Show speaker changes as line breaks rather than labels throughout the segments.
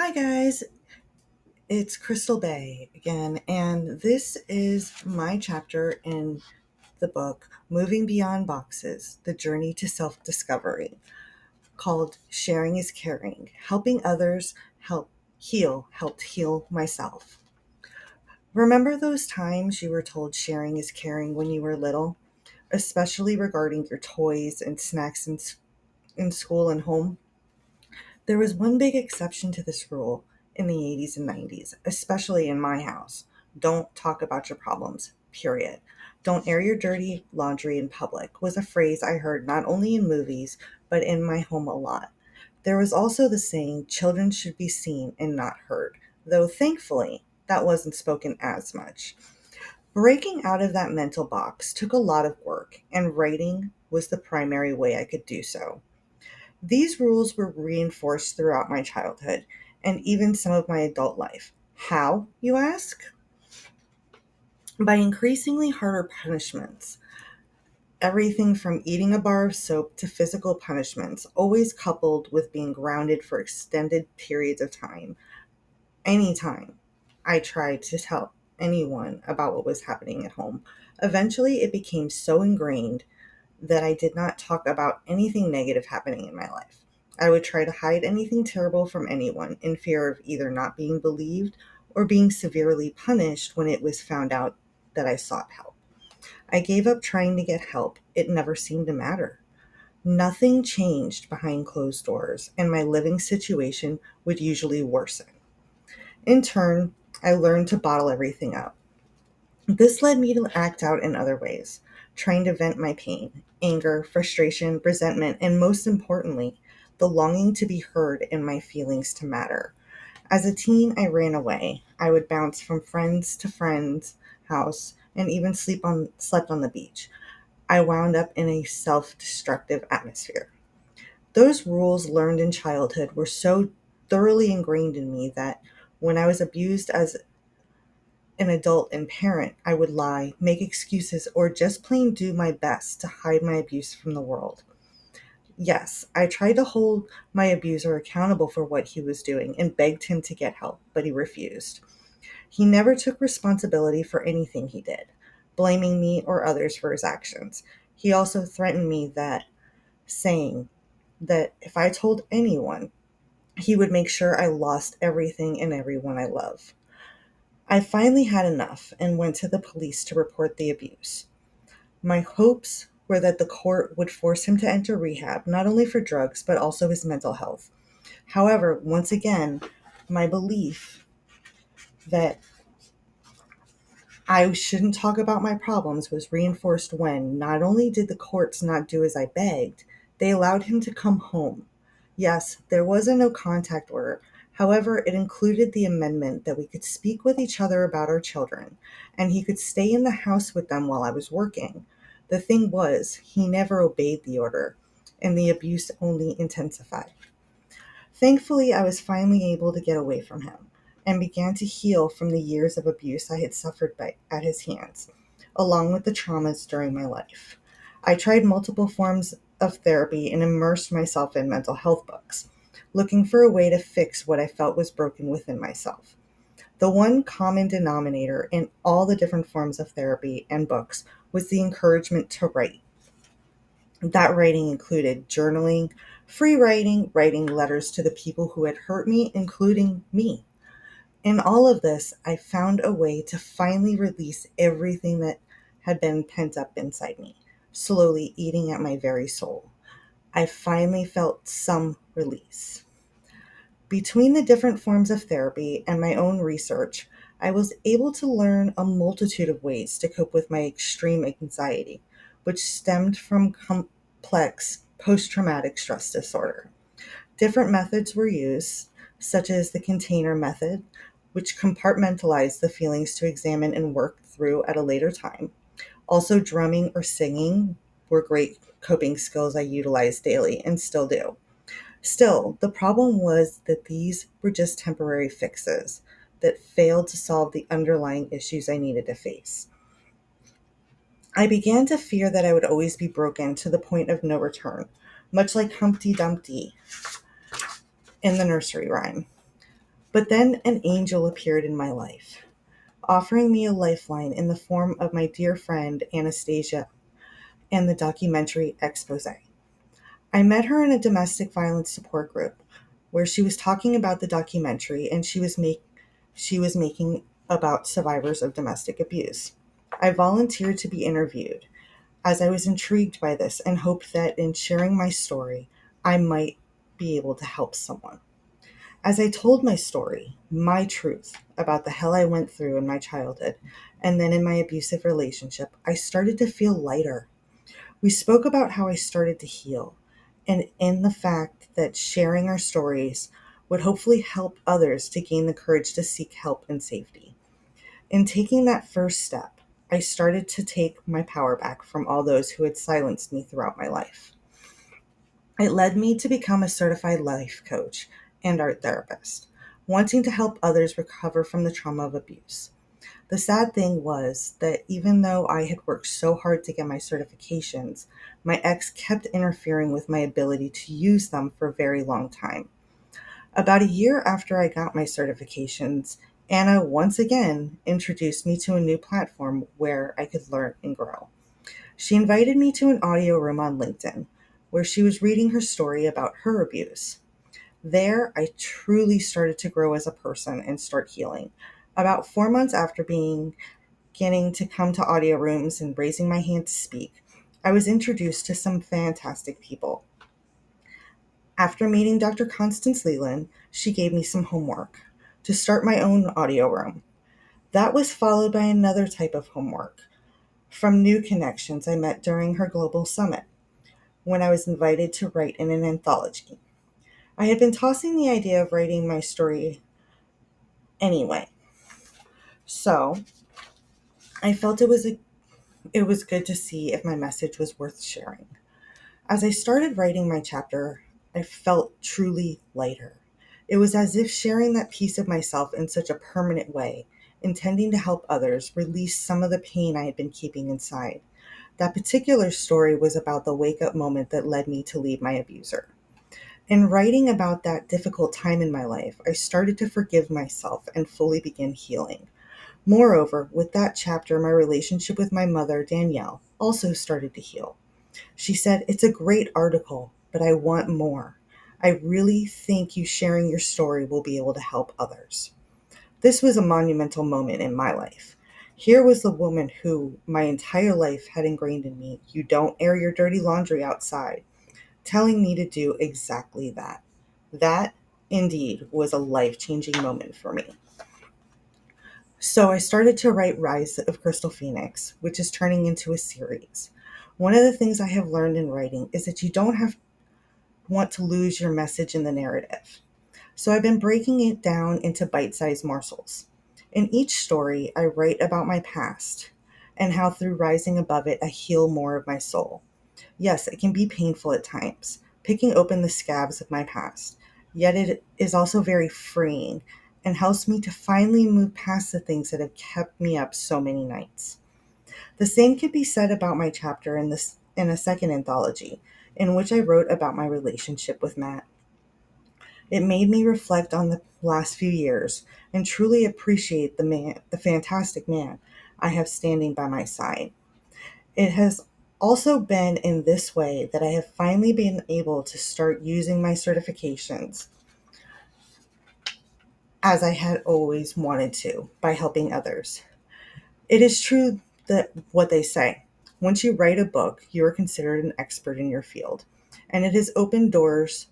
Hi, guys. It's Crystal Bay again, and this is my chapter in the book Moving Beyond Boxes: The Journey to Self-Discovery, called Sharing is Caring. Helping others helped heal myself. Remember those times you were told sharing is caring when you were little, especially regarding your toys and snacks in school and home? There was one big exception to this rule in the 80s and 90s, especially in my house. Don't talk about your problems, period. Don't air your dirty laundry in public was a phrase I heard not only in movies, but in my home a lot. There was also the saying, children should be seen and not heard, though thankfully that wasn't spoken as much. Breaking out of that mental box took a lot of work, and writing was the primary way I could do so. These rules were reinforced throughout my childhood and even some of my adult life. How, you ask? By increasingly harder punishments. Everything from eating a bar of soap to physical punishments, always coupled with being grounded for extended periods of time. Anytime I tried to tell anyone about what was happening at home, eventually it became so ingrained that I did not talk about anything negative happening in my life. I would try to hide anything terrible from anyone in fear of either not being believed or being severely punished when it was found out that I sought help. I gave up trying to get help. It never seemed to matter. Nothing changed behind closed doors, and my living situation would usually worsen. In turn, I learned to bottle everything up. This led me to act out in other ways, trying to vent my pain, anger, frustration, resentment, and most importantly, the longing to be heard and my feelings to matter. As a teen, I ran away. I would bounce from friends to friends' house and even slept on the beach. I wound up in a self-destructive atmosphere. Those rules learned in childhood were so thoroughly ingrained in me that when I was abused as an adult and parent, I would lie, make excuses, or just plain do my best to hide my abuse from the world. Yes, I tried to hold my abuser accountable for what he was doing and begged him to get help, but he refused. He never took responsibility for anything he did, blaming me or others for his actions. He also threatened me that, saying that if I told anyone, he would make sure I lost everything and everyone I love. I finally had enough and went to the police to report the abuse. My hopes were that the court would force him to enter rehab, not only for drugs, but also his mental health. However, once again, my belief that I shouldn't talk about my problems was reinforced when not only did the courts not do as I begged, they allowed him to come home. Yes, there was a no contact order. However, it included the amendment that we could speak with each other about our children, and he could stay in the house with them while I was working. The thing was, he never obeyed the order, and the abuse only intensified. Thankfully, I was finally able to get away from him and began to heal from the years of abuse I had suffered at his hands, along with the traumas during my life. I tried multiple forms of therapy and immersed myself in mental health books, looking for a way to fix what I felt was broken within myself. The one common denominator in all the different forms of therapy and books was the encouragement to write. That writing included journaling, free writing, writing letters to the people who had hurt me, including me. In all of this, I found a way to finally release everything that had been pent up inside me, slowly eating at my very soul. I finally felt some release. Between the different forms of therapy and my own research, I was able to learn a multitude of ways to cope with my extreme anxiety, which stemmed from complex post traumatic stress disorder. Different methods were used, such as the container method, which compartmentalized the feelings to examine and work through at a later time. Also, drumming or singing were great coping skills I utilized daily and still do. Still, the problem was that these were just temporary fixes that failed to solve the underlying issues I needed to face. I began to fear that I would always be broken to the point of no return, much like Humpty Dumpty in the nursery rhyme. But then an angel appeared in my life, offering me a lifeline in the form of my dear friend Anastasia and the documentary Expose. I met her in a domestic violence support group where she was talking about the documentary and she was making about survivors of domestic abuse. I volunteered to be interviewed as I was intrigued by this and hoped that in sharing my story, I might be able to help someone. As I told my story, my truth about the hell I went through in my childhood and then in my abusive relationship, I started to feel lighter. We spoke about how I started to heal and in the fact that sharing our stories would hopefully help others to gain the courage to seek help and safety. In taking that first step, I started to take my power back from all those who had silenced me throughout my life. It led me to become a certified life coach and art therapist, wanting to help others recover from the trauma of abuse. The sad thing was that even though I had worked so hard to get my certifications, my ex kept interfering with my ability to use them for a very long time. About a year after I got my certifications, Anna once again introduced me to a new platform where I could learn and grow. She invited me to an audio room on LinkedIn where she was reading her story about her abuse. There, I truly started to grow as a person and start healing. About 4 months after beginning to come to audio rooms and raising my hand to speak, I was introduced to some fantastic people. After meeting Dr. Constance Leland, she gave me some homework to start my own audio room. That was followed by another type of homework from new connections I met during her global summit when I was invited to write in an anthology. I had been tossing the idea of writing my story anyway, so I felt it was good to see if my message was worth sharing. As I started writing my chapter, I felt truly lighter. It was as if sharing that piece of myself in such a permanent way, intending to help others, release some of the pain I had been keeping inside. That particular story was about the wake up moment that led me to leave my abuser. In writing about that difficult time in my life, I started to forgive myself and fully begin healing. Moreover, with that chapter, my relationship with my mother, Danielle, also started to heal. She said, "It's a great article, but I want more. I really think you sharing your story will be able to help others." This was a monumental moment in my life. Here was the woman who my entire life had ingrained in me, "You don't air your dirty laundry outside," telling me to do exactly that. That, indeed, was a life-changing moment for me. So I started to write Rise of Crystal Phoenix, which is turning into a series. One of the things I have learned in writing is that you don't want to lose your message in the narrative. So I've been breaking it down into bite-sized morsels. In each story, I write about my past and how through rising above it, I heal more of my soul. Yes, it can be painful at times, picking open the scabs of my past, yet it is also very freeing and helps me to finally move past the things that have kept me up so many nights. The same could be said about my chapter in a second anthology, in which I wrote about my relationship with Matt. It made me reflect on the last few years and truly appreciate the fantastic man I have standing by my side. It has also been in this way that I have finally been able to start using my certifications as I had always wanted to by helping others. It is true that what they say. Once you write a book, you are considered an expert in your field, and it has opened doors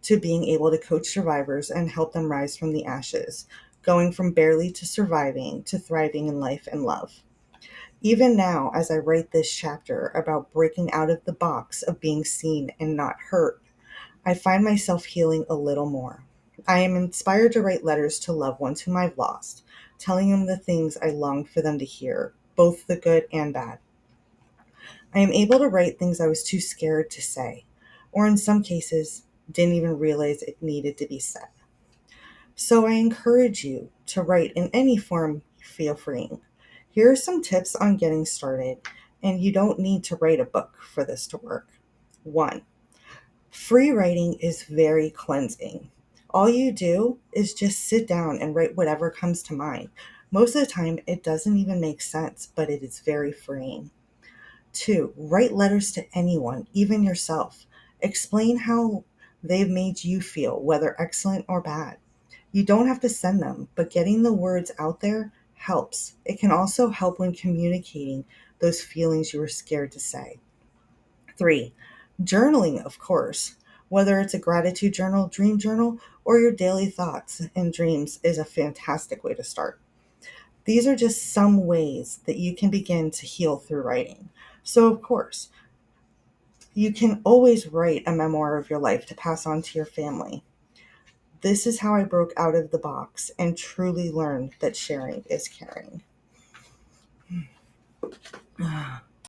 to being able to coach survivors and help them rise from the ashes, going from barely to surviving to thriving in life and love. Even now, as I write this chapter about breaking out of the box of being seen and not hurt, I find myself healing a little more. I am inspired to write letters to loved ones whom I've lost, telling them the things I longed for them to hear, both the good and bad. I am able to write things I was too scared to say, or in some cases, didn't even realize it needed to be said. So I encourage you to write in any form you feel freeing. Here are some tips on getting started, and you don't need to write a book for this to work. 1. Free writing is very cleansing. All you do is just sit down and write whatever comes to mind. Most of the time, it doesn't even make sense, but it is very freeing. 2, write letters to anyone, even yourself. Explain how they've made you feel, whether excellent or bad. You don't have to send them, but getting the words out there helps. It can also help when communicating those feelings you were scared to say. 3, journaling, of course. Whether it's a gratitude journal, dream journal, or your daily thoughts and dreams is a fantastic way to start. These are just some ways that you can begin to heal through writing. So, of course, you can always write a memoir of your life to pass on to your family. This is how I broke out of the box and truly learned that sharing is caring.